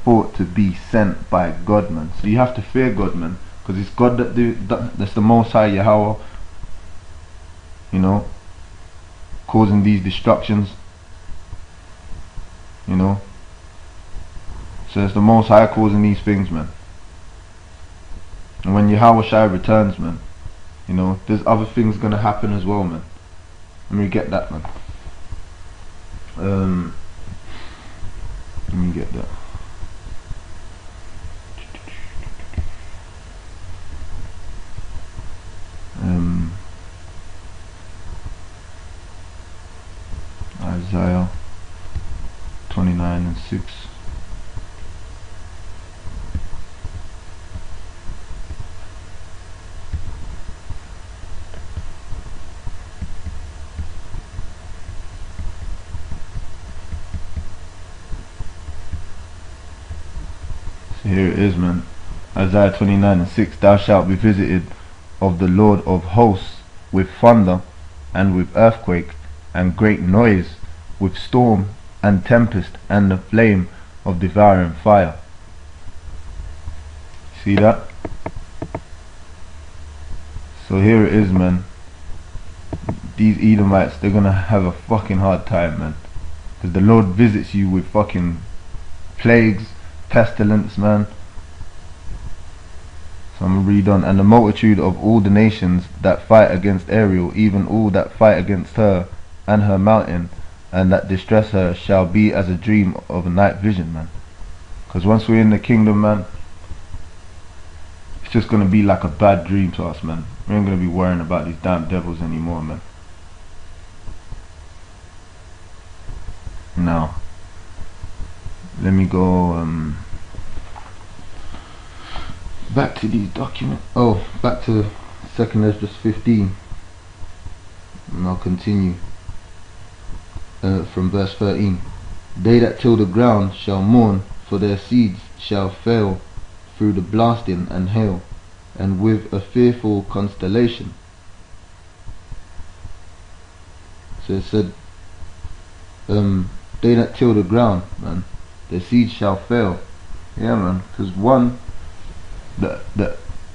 thought to be sent by God, man. So you have to fear God, man, because it's God that's the Most High Yahweh, you know, causing these destructions, you know. So it's the Most High causing these things, man. And when Yahweh Shai returns, man, you know, there's other things gonna happen as well, man. Let me get that, man. Let me get that. Isaiah 29:6. So here it is, man. Isaiah 29:6. Thou shalt be visited of the Lord of hosts with thunder and with earthquake and great noise, with storm and tempest and the flame of devouring fire. See that? So here it is, man. These Edomites, they're gonna have a fucking hard time, man, because the Lord visits you with fucking plagues, pestilence, man. So I'm gonna read on. And the multitude of all the nations that fight against Ariel, even all that fight against her and her mountain, and that distress her, shall be as a dream of a night vision, man. Because once we're in the kingdom, man, it's just gonna be like a bad dream to us, man. We ain't gonna be worrying about these damn devils anymore, man. Now, let me go back to these documents. Oh, back to 2nd Esdras 15, and I'll continue from verse 13. They that till the ground shall mourn, for their seeds shall fail through the blasting and hail, and with a fearful constellation. So it said, they that till the ground, man, their seeds shall fail. Yeah, man, because one, that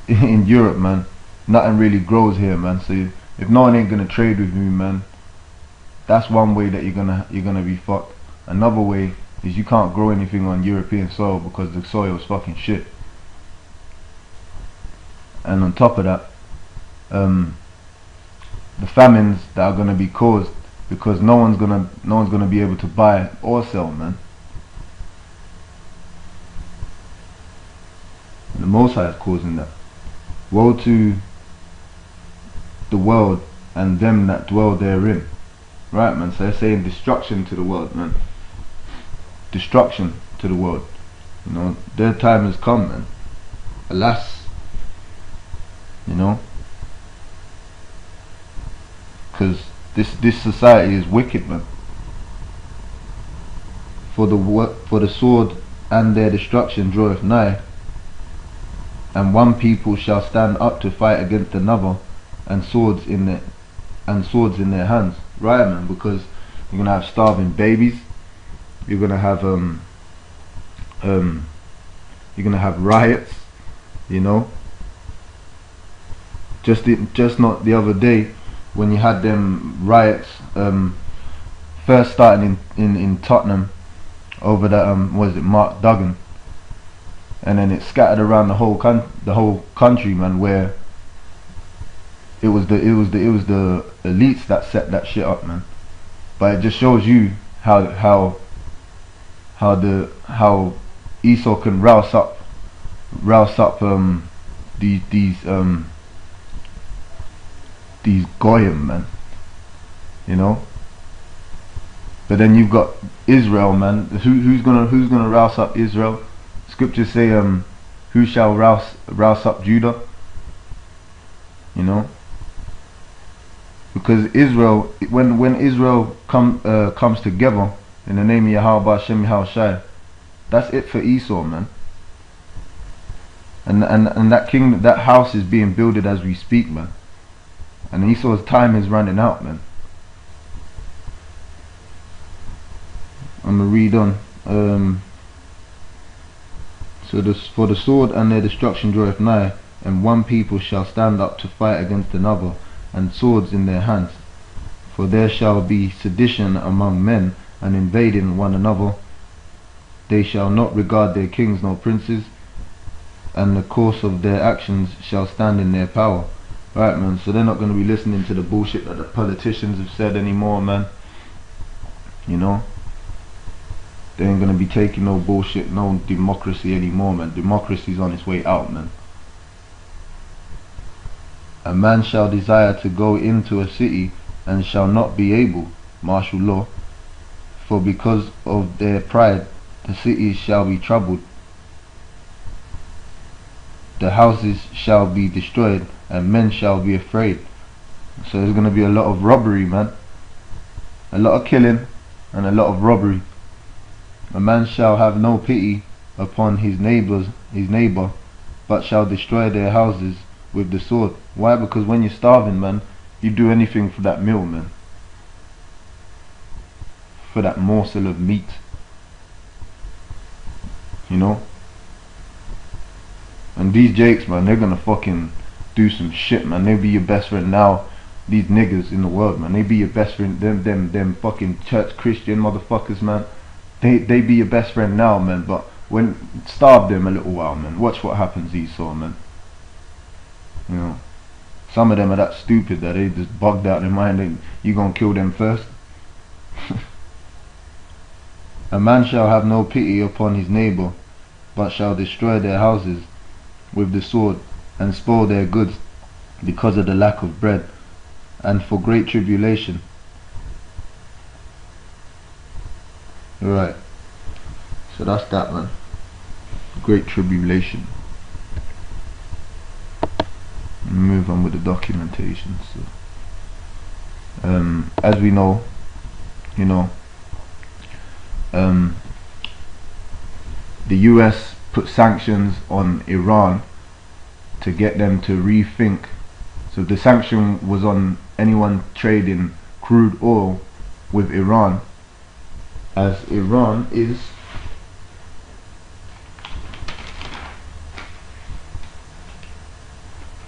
in Europe, man, nothing really grows here, man. So if no one ain't gonna trade with you, man, that's one way that you're gonna be fucked. Another way is you can't grow anything on European soil because the soil is fucking shit. And on top of that, the famines that are gonna be caused because no one's gonna be able to buy or sell, man. And the Most High is causing that. Woe to the world and them that dwell therein. Right, man. So they're saying destruction to the world, man. Destruction to the world. You know, their time has come, man. Alas. You know, because this society is wicked, man. For the sword and their destruction draweth nigh, and one people shall stand up to fight against another, and swords in their hands. Right, man, because you're gonna have starving babies. You're gonna have riots. You know. Just not the other day when you had them riots first starting in Tottenham over that was it Mark Duggan, and then it scattered around the whole country, man, where it was the elites that set that shit up, man. But it just shows you how Esau can rouse up these goyim, man, you know. But then you've got Israel, man. Who's gonna rouse up Israel? Scriptures say who shall rouse up Judah, you know. Because Israel, when Israel comes together in the name of Yahweh Hashem Yahushai, that's it for Esau, man. And that kingdom, that house is being builded as we speak, man. And Esau's time is running out, man. I'm gonna read on. So this, for the sword and their destruction draweth nigh, and one people shall stand up to fight against another, and swords in their hands. For there shall be sedition among men, and invading one another. They shall not regard their kings nor princes, and the course of their actions shall stand in their power. Right, man, so they're not going to be listening to the bullshit that the politicians have said anymore, man. You know, they ain't going to be taking no bullshit, no democracy anymore, man. Democracy's on its way out, man. A man shall desire to go into a city, and shall not be able, martial law, for because of their pride the cities shall be troubled, the houses shall be destroyed, and men shall be afraid. So there's going to be a lot of robbery, man. A lot of killing and a lot of robbery. A man shall have no pity upon his neighbor, but shall destroy their houses with the sword. Why? Because when you're starving, man, you do anything for that meal, man. For that morsel of meat. You know? And these jakes, man, they're gonna fucking do some shit, man. They be your best friend now. These niggas in the world, man, they be your best friend. Them fucking church Christian motherfuckers, man. They be your best friend now, man. But when starve them a little while, man. Watch what happens, Esau, man. You know, some of them are that stupid that they just bugged out their mind. You gonna kill them first? A man shall have no pity upon his neighbor, but shall destroy their houses with the sword, and spoil their goods because of the lack of bread, and for great tribulation. Right. So that's that, man. Great tribulation. Move on with the documentation. So, as we know, you know, the US put sanctions on Iran to get them to rethink. So the sanction was on anyone trading crude oil with Iran, as Iran is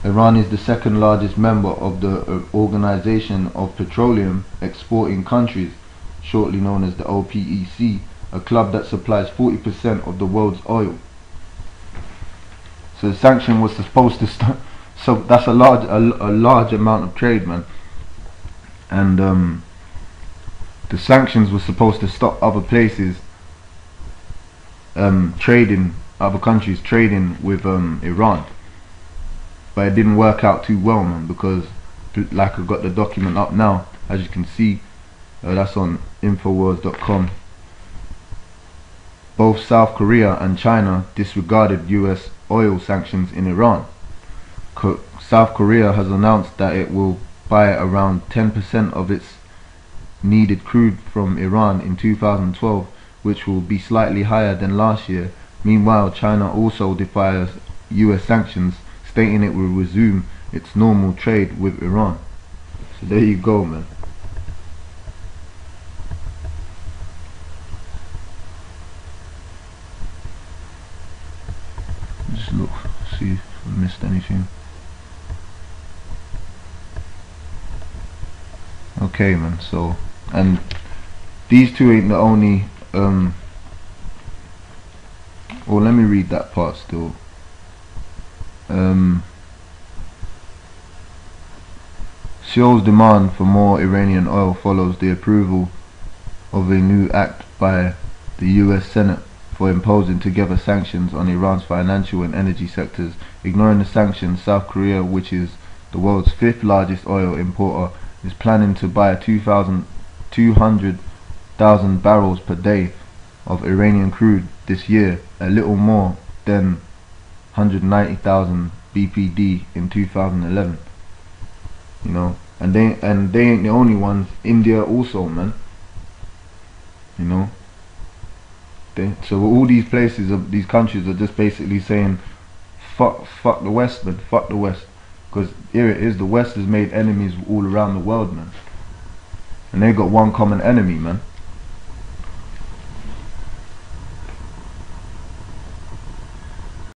the second largest member of the Organization of Petroleum Exporting Countries, shortly known as the OPEC, a club that supplies 40% of the world's oil. So the sanction was supposed to start. So that's a large amount of trade, man. And the sanctions were supposed to stop other places trading, other countries trading with Iran. But it didn't work out too well, man, because like I've got the document up now, as you can see, that's on infowars.com. Both South Korea and China disregarded US oil sanctions in Iran. South Korea has announced that it will buy around 10% of its needed crude from Iran in 2012, which will be slightly higher than last year. Meanwhile, China also defies US sanctions, stating it will resume its normal trade with Iran. So there you go, man. Just look, see if I missed anything. Okay, man, so, and these two ain't the only, well, let me read that part still. Seoul's demand for more Iranian oil follows the approval of a new act by the US Senate for imposing together sanctions on Iran's financial and energy sectors. Ignoring the sanctions, South Korea, which is the world's 5th largest oil importer, is planning to buy 200,000 barrels per day of Iranian crude this year, a little more than 190,000 BPD in 2011. You know, and they ain't the only ones. India also, man. You know, so all these places, these countries are just basically saying, fuck the West, man, fuck the West. Because here it is, the West has made enemies all around the world, man. And they got one common enemy, man.